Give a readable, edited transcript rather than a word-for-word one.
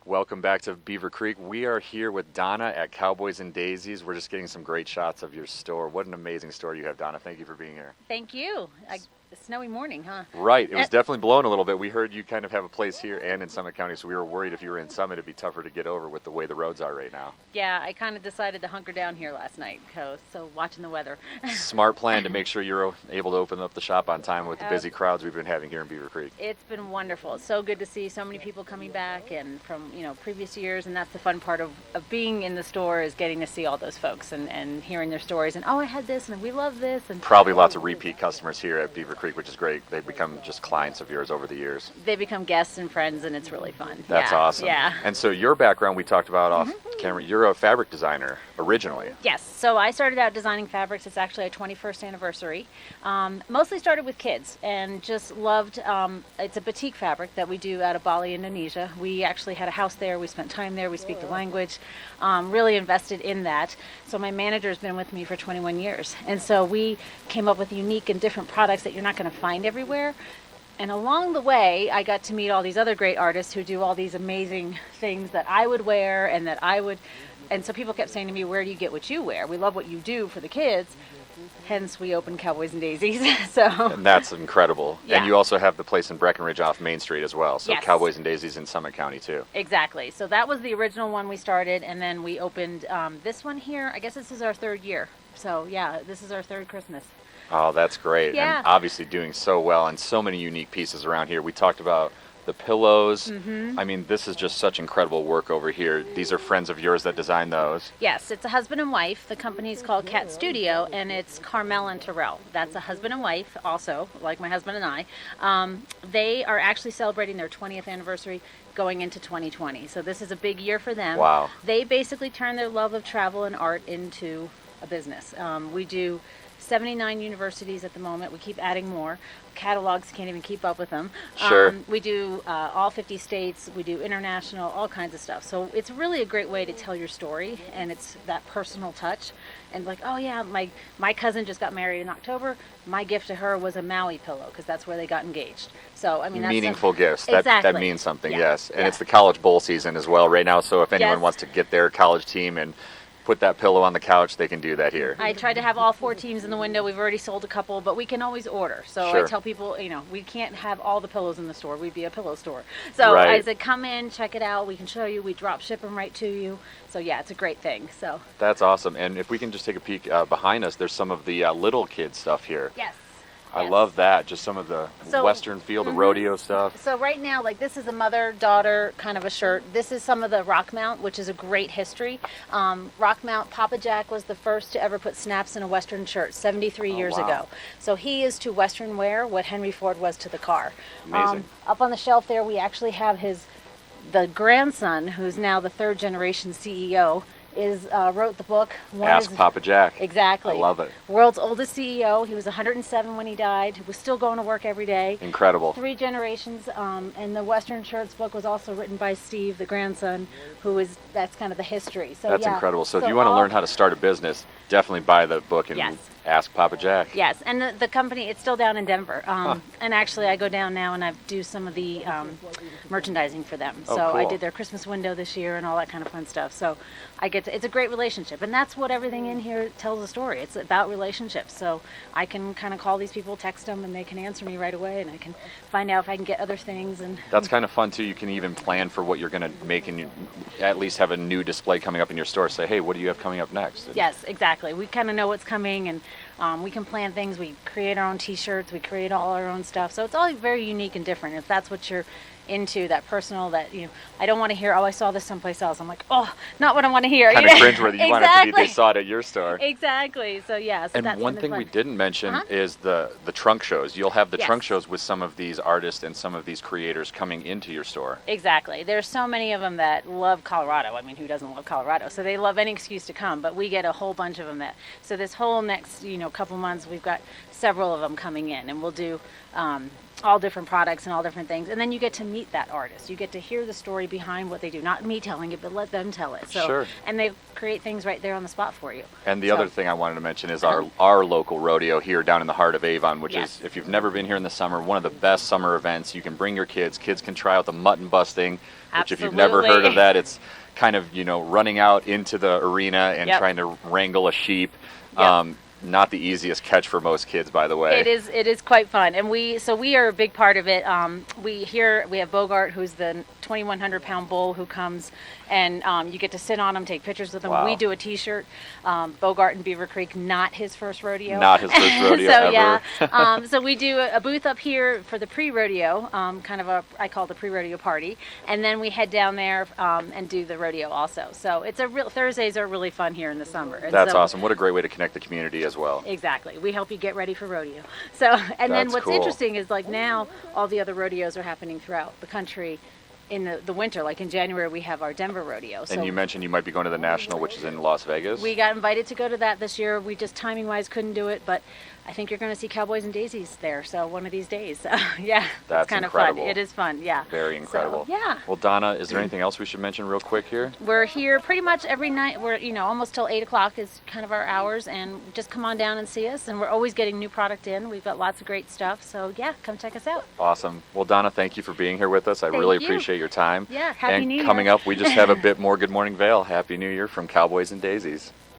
Welcome back to Beaver Creek. We are here with Donna at Cowboys and Daisies. We're just getting some great shots of your store. What an amazing store you have, Donna. Thank you for being here. Thank you. A snowy morning, huh? Right. It was definitely blowing a little bit. We heard you kind of have a place here and in Summit County, so we were worried if you were in Summit, it'd be tougher to get over with the way the roads are right now. Yeah, I kind of decided to hunker down here last night, so watching the weather. Smart plan to make sure you're able to open up the shop on time with the busy crowds we've been having here in Beaver Creek. It's been wonderful. It's so good to see so many people coming back and from previous years, and that's the fun part of being in the store is getting to see all those folks and hearing their stories and I had this and we love this and Probably lots of repeat customers here at Beaver Creek, which is great. They've become just clients of yours over the years. they become guests and friends, and it's really fun. That's Yeah, awesome. Yeah. And so your background, we talked about off camera, you're a fabric designer originally. Yes, so I started out designing fabrics. It's actually our 21st anniversary. Mostly started with kids and just loved, it's a batik fabric that we do out of Bali, Indonesia. We actually had a house there. We spent time there. We speak the language, really invested in that. So my manager's been with me for 21 years. And so we came up with unique and different products that you're not going to find everywhere. And along the way, I got to meet all these other great artists who do all these amazing things that I would wear and that I would. And so people kept saying to me, where do you get what you wear? We love what you do for the kids. Hence, we opened Cowboys and Daisies. So And that's incredible. Yeah. And you also have the place in Breckenridge off Main Street as well. So Yes. Cowboys and Daisies in Summit County too. exactly. So that was the original one we started. And then we opened this one here. I guess this is our third year. So yeah, this is our third Christmas. Oh, that's great. Yeah. And obviously doing so well and so many unique pieces around here. We talked about the pillows. I mean, this is just such incredible work over here. These are friends of yours that designed those. Yes, it's a husband and wife. The company's called Cat Studio, and it's Carmel and Terrell. That's a husband and wife, also, like my husband and I. They are actually celebrating their 20th anniversary going into 2020. So this is a big year for them. Wow. They basically turn their love of travel and art into a business. We do 79 universities at the moment. We keep adding more. Catalogs can't even keep up with them. Sure. We do all 50 states. We do international, all kinds of stuff. So it's really a great way to tell your story, and it's that personal touch. And like, oh yeah, my cousin just got married in October. My gift to her was a Maui pillow because that's where they got engaged. So I mean, that's Meaningful gifts. Exactly. That means something, Yeah. yes. And Yeah. it's the college bowl season as well right now. So if anyone Yes. wants to get their college team and put that pillow on the couch, they can do that here. I tried to have all 4 teams in the window. We've already sold a couple, but we can always order. So Sure. I tell people, we can't have all the pillows in the store. We'd be a pillow store. So Right. I said, come in, check it out. We can show you. We drop ship them right to you. So yeah, it's a great thing. So That's awesome. And if we can just take a peek behind us, there's some of the little kid stuff here. yes. I Yes. love that. Just some of the So- Western feel, the rodeo stuff. So right now, like this is a mother-daughter kind of a shirt. This is some of the Rock Mount, which is a great history. Rock Mount, Papa Jack was the first to ever put snaps in a Western shirt 73 years wow. ago. So he is to Western wear what Henry Ford was to the car. Amazing. Up on the shelf there, we actually have the grandson, who's now the third generation CEO, wrote the book. Ask Papa Jack. Exactly. I love it. World's oldest CEO. He was 107 when he died. He was still going to work every day. Incredible. 3 generations. And the Western Shirts book was also written by Steve, the grandson, that's kind of the history. So That's yeah. incredible. So if you want to learn how to start a business, definitely buy the book and Yes. ask Papa Jack. Yes, and the company, it's still down in Denver. And actually, I go down now and I do some of the merchandising for them. Oh, So I cool. did their Christmas window this year and all that kind of fun stuff. So it's a great relationship. And that's what everything in here tells a story. It's about relationships. So I can kind of call these people, text them, and they can answer me right away. And I can find out if I can get other things. And That's kind of fun too. You can even plan for what you're going to make and you at least have a new display coming up in your store. Say, hey, what do you have coming up next? And yes, exactly. We kind of know what's coming, and we can plan things. We create our own T-shirts. We create all our own stuff. So it's all very unique and different. If that's what you're into, that personal, that I don't want to hear, oh, I saw this someplace else. I'm like, oh, not what I want to hear. Kind of cringeworthy. You want it to be they saw it at your store. Exactly. So yeah. So And that's one kind of thing fun. we didn't mention is the trunk shows. You'll have the Yes. trunk shows with some of these artists and some of these creators coming into your store. Exactly. There's so many of them that love Colorado. I mean, who doesn't love Colorado? So they love any excuse to come, but we get a whole bunch of them so this whole next, couple months, we've got several of them coming in, and we'll do all different products and all different things. And then you get to meet that artist. You get to hear the story behind what they do. Not me telling it, but let them tell it. So, Sure. And they create things right there on the spot for you. And the So- other thing I wanted to mention is our local rodeo here down in the heart of Avon, which Yes. is, if you've never been here in the summer, one of the best summer events. You can bring your kids. Kids can try out the mutton busting, which if you've never heard Absolutely. of that, it's kind of, running out into the arena and Yep. trying to wrangle a sheep. Yep. Not the easiest catch for most kids, by the way. It is quite fun, and we are a big part of it. We have Bogart, who's the 2,100-pound bull who comes, and you get to sit on him, take pictures with him. Wow. We do a T-shirt. Bogart in Beaver Creek, not his first rodeo. Not his first rodeo so ever. yeah, so we do a booth up here for the pre-rodeo, I call it the pre-rodeo party, and then we head down there and do the rodeo also. So it's Thursdays are really fun here in the summer. And That's so, awesome. What a great way to connect the community as well. Exactly. We help you get ready for rodeo. So, and then That's what's cool. interesting is like now all the other rodeos are happening throughout the country in the winter. Like in January we have our Denver rodeo. So And you mentioned you might be going to the National, which is in Las Vegas. we got invited to go to that this year. We just timing wise couldn't do it, but I think you're going to see Cowboys and Daisies there. So one of these days. Yeah. That's it's kind incredible. of fun. It is fun. Yeah. Very incredible. So, yeah. Well, Donna, is there anything else we should mention real quick here? We're here pretty much every night. We're, almost till 8 o'clock is kind of our hours, and just come on down and see us. And we're always getting new product in. We've got lots of great stuff. So yeah, come check us out. Awesome. Well, Donna, thank you for being here with us. I Thank really you. appreciate your time. Yeah, Happy and New Year. coming up, we just have a bit more Good Morning Vail. Happy New Year from Cowboys and Daisies.